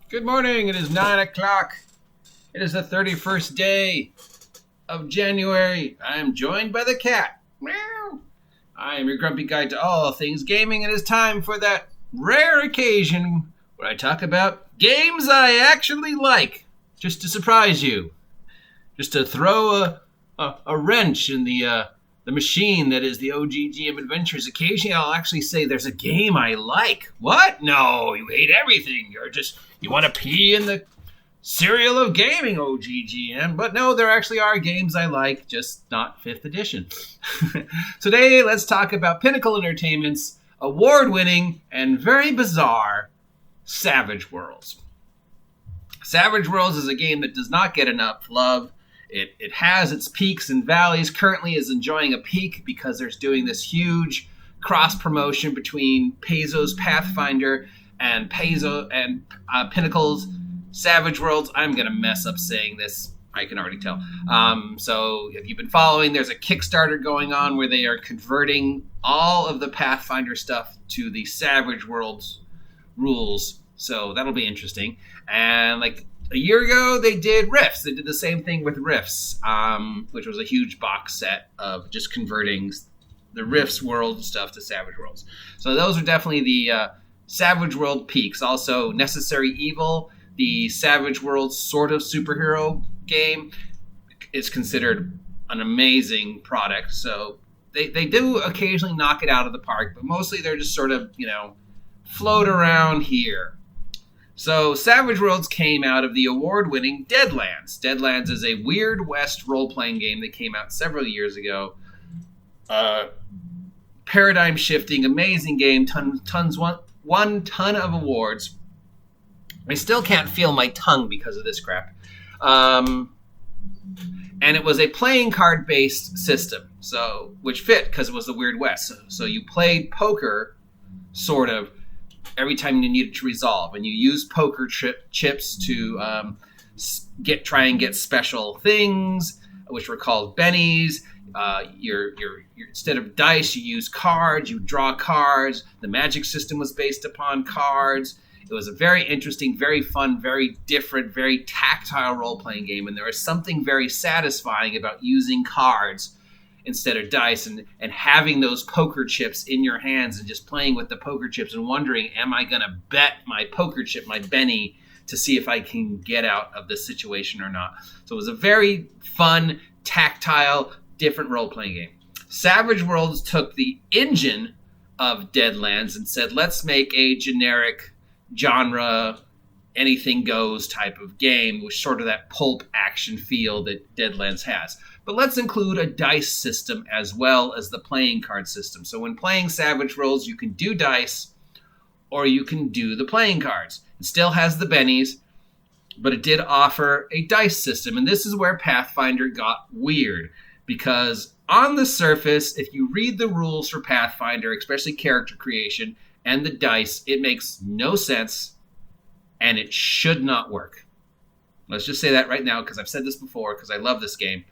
Good morning. It is 9 o'clock. It is the 31st day of January. I am joined by the cat. Meow. I am your grumpy guide to all things gaming. It is time for that rare occasion where I talk about games I actually like. Just to surprise you. Just to throw a wrench in the machine that is the OGGM Adventures. Occasionally I'll actually say there's a game I like. What? No, you hate everything. You want to pee in the cereal of gaming, OGGM. But no, there actually are games I like, just not 5th edition. Today, let's talk about Pinnacle Entertainment's award-winning and very bizarre Savage Worlds. Savage Worlds is a game that does not get enough love. It has its peaks and valleys. Currently is enjoying a peak because there's doing this huge cross-promotion between Paizo's Pathfinder and Pinnacle's Savage Worlds. I'm going to mess up saying this. I can already tell. So if you've been following, there's a Kickstarter going on where they are converting all of the Pathfinder stuff to the Savage Worlds rules. So that'll be interesting. And like a year ago, they did Rifts. They did the same thing with Rifts, which was a huge box set of just converting the Rifts world stuff to Savage Worlds. So those are definitely the Savage World peaks. Also, Necessary Evil, the Savage World sort of superhero game, is considered an amazing product. So they do occasionally knock it out of the park, but mostly they're just sort of, float around here. So Savage Worlds came out of the award-winning Deadlands. Deadlands is a Weird West role-playing game that came out several years ago. Paradigm-shifting, amazing game, one ton of awards. I still can't feel my tongue because of this crap. And it was a playing card-based system, which fit because it was the Weird West. So you played poker, sort of, every time you needed to resolve, and you use poker chips to try and get special things, which were called bennies. You're instead of dice, you use cards. You draw cards. The magic system was based upon cards. It was a very interesting, very fun, very different, very tactile role-playing game, and there was something very satisfying about using cards instead of dice and having those poker chips in your hands and just playing with the poker chips and wondering, am I going to bet my poker chip, my Benny, to see if I can get out of this situation or not. So it was a very fun, tactile, different role-playing game. Savage Worlds took the engine of Deadlands and said, let's make a generic genre, anything goes type of game with sort of that pulp action feel that Deadlands has. But let's include a dice system as well as the playing card system. So when playing Savage Worlds, you can do dice or you can do the playing cards. It still has the bennies, but it did offer a dice system. And this is where Pathfinder got weird, because on the surface, if you read the rules for Pathfinder, especially character creation and the dice, it makes no sense and it should not work. Let's just say that right now, because I've said this before, because I love this game.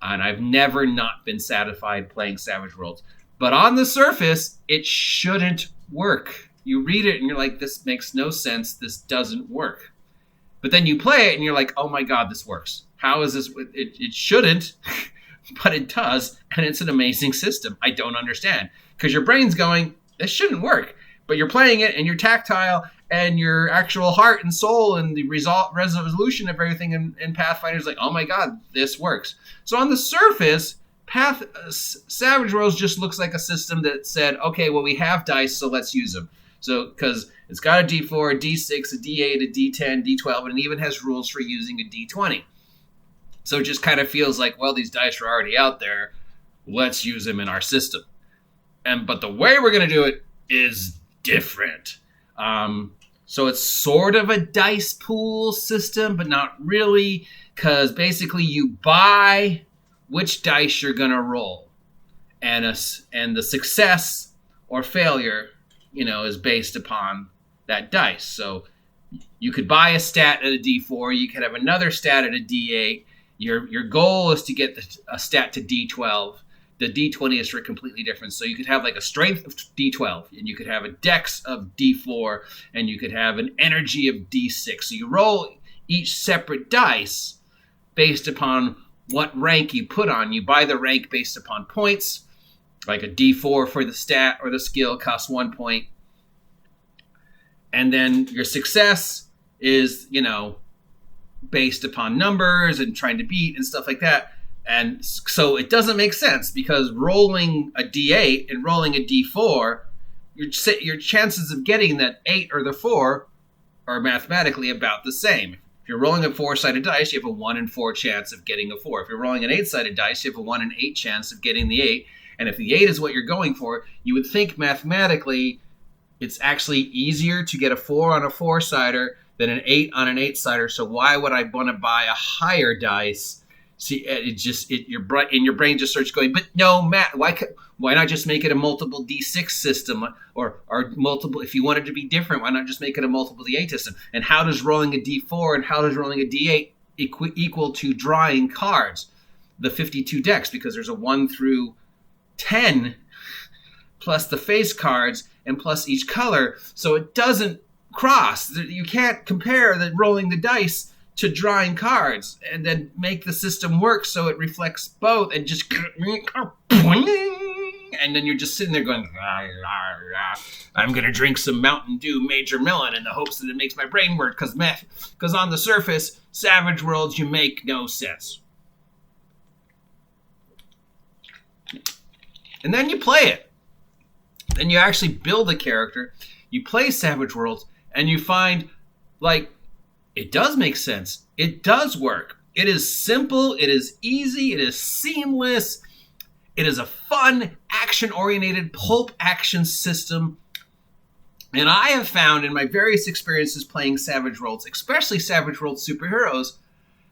And I've never not been satisfied playing Savage Worlds. But on the surface, it shouldn't work. You read it and you're like, this makes no sense. This doesn't work. But then you play it and you're like, oh my God, this works. How is this? It shouldn't, but it does. And it's an amazing system. I don't understand. Because your brain's going, this shouldn't work. But you're playing it and you're tactile and your actual heart and soul and the resolution of everything in Pathfinder is like, oh my God, this works. So on the surface, Savage Worlds just looks like a system that said, okay, well, we have dice, so let's use them. So, because it's got a D4, a D6, a D8, a D10, D12, and it even has rules for using a D20. So it just kind of feels like, well, these dice are already out there. Let's use them in our system. But the way we're going to do it is different. So it's sort of a dice pool system, but not really, because basically you buy which dice you're going to roll. And the success or failure, is based upon that dice. So you could buy a stat at a D4. You could have another stat at a D8. Your goal is to get a stat to D12. the D20 is for completely different. So you could have like a strength of D12, and you could have a dex of D4, and you could have an energy of D6. So you roll each separate dice based upon what rank you put on. You buy the rank based upon points, like a D4 for the stat or the skill costs 1 point. And then your success is, based upon numbers and trying to beat and stuff like that. And so it doesn't make sense, because rolling a D8 and rolling a D4, your chances of getting that 8 or the 4 are mathematically about the same. If you're rolling a 4-sided dice, you have a 1 in 4 chance of getting a 4. If you're rolling an 8-sided dice, you have a 1 in 8 chance of getting the 8. And if the 8 is what you're going for, you would think mathematically it's actually easier to get a 4 on a 4-sider than an 8 on an 8-sider. So why would I want to buy a higher dice? See, your brain just starts going, but no, Matt, why not just make it a multiple D6 system, or multiple? If you want it to be different, why not just make it a multiple D8 system? And how does rolling a D4 and how does rolling a D8 equal to drawing cards? The 52 decks, because there's a 1 through 10 plus the face cards and plus each color, so it doesn't cross. You can't compare the rolling the dice to drawing cards and then make the system work so it reflects both, and just and then you're just sitting there going, I'm gonna drink some Mountain Dew Major Melon in the hopes that it makes my brain work, because on the surface, Savage Worlds, you make no sense. And then you play it. Then you actually build a character, you play Savage Worlds, and you find, like, it does make sense. It does work. It is simple. It is easy. It is seamless. It is a fun, action-oriented pulp action system. And I have found in my various experiences playing Savage Worlds, especially Savage Worlds Superheroes,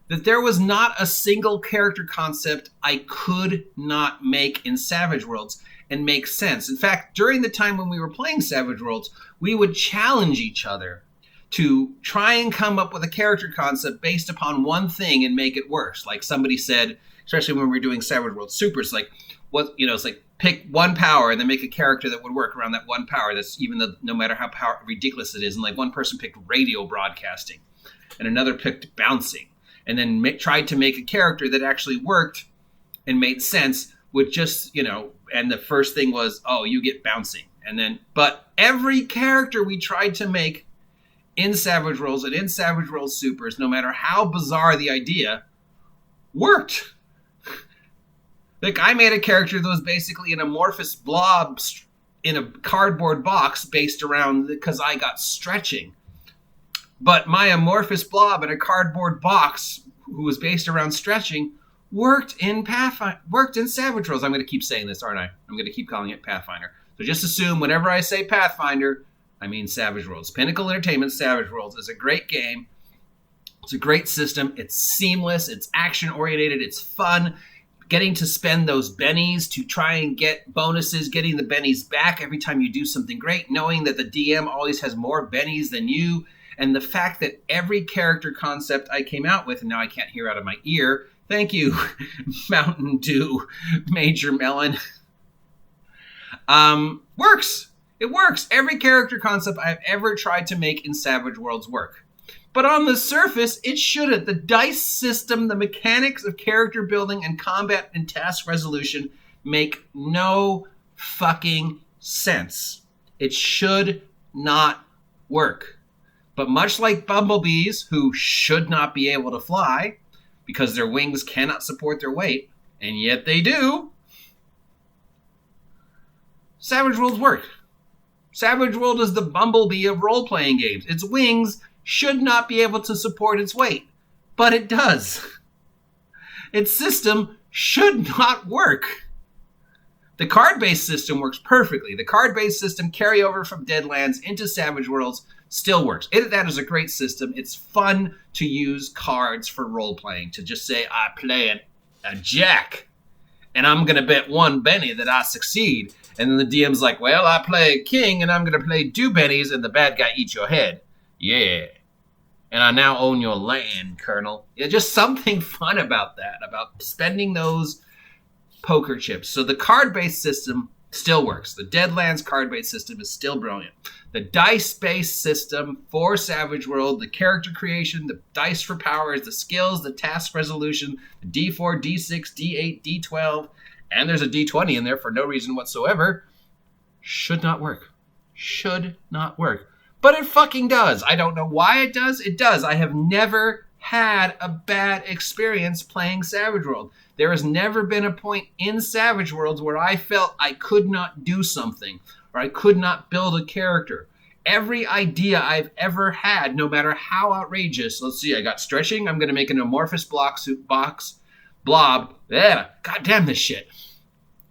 that there was not a single character concept I could not make in Savage Worlds and make sense. In fact, during the time when we were playing Savage Worlds, we would challenge each other to try and come up with a character concept based upon one thing and make it worse. Like somebody said, especially when we were doing Savage World Supers, like, it's like pick one power and then make a character that would work around that one power. That's no matter how ridiculous it is. And like one person picked radio broadcasting and another picked bouncing, and then tried to make a character that actually worked and made sense with just, and the first thing was, oh, you get bouncing. But every character we tried to make in Savage Worlds and in Savage Worlds Supers, no matter how bizarre the idea, worked. Like, I made a character that was basically an amorphous blob in a cardboard box based around, because I got stretching. But my amorphous blob in a cardboard box, who was based around stretching, worked in Savage Worlds. I'm going to keep saying this, aren't I? I'm going to keep calling it Pathfinder. So just assume whenever I say Pathfinder, I mean Savage Worlds. Pinnacle Entertainment Savage Worlds is a great game. It's a great system. It's seamless. It's action-oriented. It's fun. Getting to spend those bennies to try and get bonuses, getting the bennies back every time you do something great, knowing that the DM always has more bennies than you, and the fact that every character concept I came out with, and now I can't hear out of my ear, thank you, Mountain Dew Major Melon, works. It works. Every character concept I've ever tried to make in Savage Worlds work. But on the surface, it shouldn't. The dice system, the mechanics of character building and combat and task resolution make no fucking sense. It should not work. But much like bumblebees, who should not be able to fly because their wings cannot support their weight, and yet they do, Savage Worlds work. Savage World is the bumblebee of role-playing games. Its wings should not be able to support its weight, but it does. Its system should not work. The card-based system works perfectly. The card-based system carryover from Deadlands into Savage Worlds still works. That is a great system. It's fun to use cards for role-playing, to just say, I play a jack, and I'm going to bet one Benny that I succeed. And then the DM's like, well, I play a king, and I'm going to play 2 bennies, and the bad guy eats your head. Yeah. And I now own your land, Colonel. Yeah, just something fun about that, about spending those poker chips. So the card-based system still works. The Deadlands card-based system is still brilliant. The dice-based system for Savage World, the character creation, the dice for powers, the skills, the task resolution, the D4, D6, D8, D12, and there's a D20 in there for no reason whatsoever, should not work. Should not work. But it fucking does. I don't know why it does. It does. I have never had a bad experience playing Savage World. There has never been a point in Savage Worlds where I felt I could not do something or I could not build a character. Every idea I've ever had, no matter how outrageous, let's see, I got stretching, I'm going to make an amorphous blob. Yeah, God damn this shit.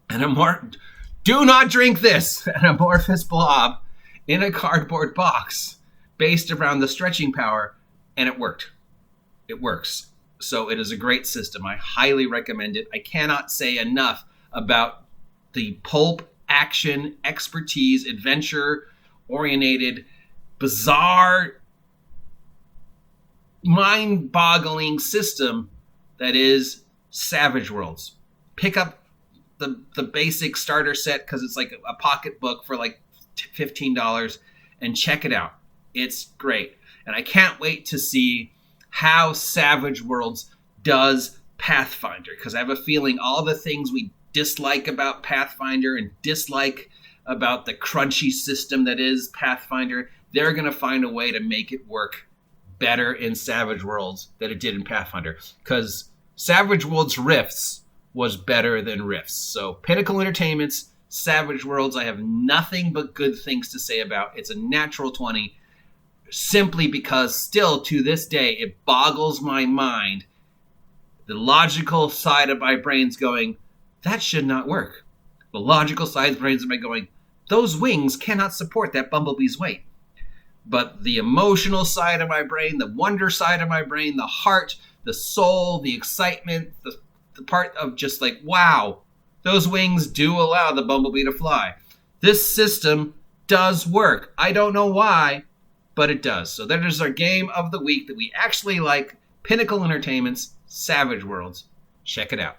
Do not drink this. An amorphous blob in a cardboard box based around the stretching power, and it worked. It works. So it is a great system. I highly recommend it. I cannot say enough about the pulp, action, expertise, adventure-oriented, bizarre, mind-boggling system that is Savage Worlds. Pick up the basic starter set because it's like a pocket book for like $15 and check it out. It's great. And I can't wait to see how Savage Worlds does Pathfinder, because I have a feeling all the things we dislike about Pathfinder and dislike about the crunchy system that is Pathfinder, they're going to find a way to make it work better in Savage Worlds than it did in Pathfinder, because Savage Worlds Rifts was better than Rifts. So Pinnacle Entertainment's Savage Worlds, I have nothing but good things to say about. It's a natural 20. Simply because still to this day, it boggles my mind. The logical side of my brain's going, that should not work. The logical side of my brain's going, those wings cannot support that bumblebee's weight. But the emotional side of my brain, the wonder side of my brain, the heart, the soul, the excitement, the part of just like, wow, those wings do allow the bumblebee to fly. This system does work. I don't know why, but it does. So that is our game of the week that we actually like. Pinnacle Entertainment's Savage Worlds. Check it out.